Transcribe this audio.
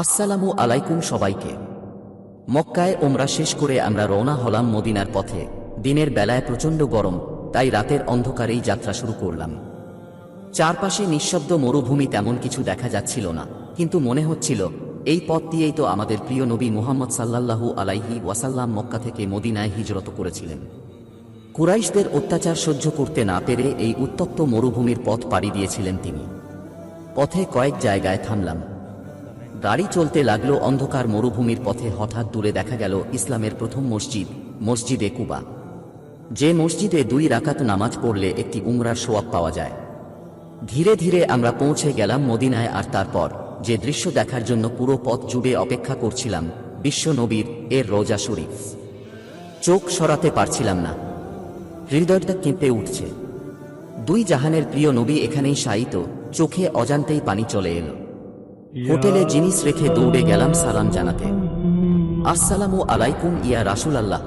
আসসালামু আলাইকুম সবাইকে। মক্কায় ওমরা শেষ করে আমরা রওনা হলাম মদিনার পথে। দিনের বেলায় প্রচণ্ড গরম, তাই রাতের অন্ধকারেই যাত্রা শুরু করলাম। চারপাশে নিঃশব্দ মরুভূমি, তেমন কিছু দেখা যাচ্ছিল না, কিন্তু মনে হচ্ছিল এই পথ দিয়েই তো আমাদের প্রিয় নবী মুহাম্মদ সাল্লাল্লাহু আলাইহি ওয়াসাল্লাম মক্কা থেকে মদিনায় হিজরত করেছিলেন। কুরাইশদের অত্যাচার সহ্য করতে না পেরে এই উত্তপ্ত মরুভূমির পথ পাড়ি দিয়েছিলেন তিনি। পথে কয়েক জায়গায় থামলাম। গাড়ি চলতে লাগলো অন্ধকার মরুভূমির পথে। হঠাৎ দূরে দেখা গেল ইসলামের প্রথম মসজিদ, মসজিদে কুবা। যে মসজিদে 2 রাকাত নামাজ পড়লে একটি উমরার সওয়াব পাওয়া যায়। ধীরে ধীরে আমরা পৌঁছে গেলাম মদিনায়। আর তারপর যে দৃশ্য দেখার জন্য পুরো পথ জুড়ে অপেক্ষা করছিলাম, বিশ্ব নবীর এর রওজা শরীফ। চোখ সরাতে পারছিলাম না, হৃদয়টা কেঁপে উঠছে। 2 জাহানের প্রিয় নবী এখানেই শায়িত। চোখে অজান্তেই পানি চলে এলো। হোটেলে জিনিস রেখে দৌড়ে গেলাম সালাম জানাতে। আসসালামু আলাইকুম ইয়া রাসূলাল্লাহ।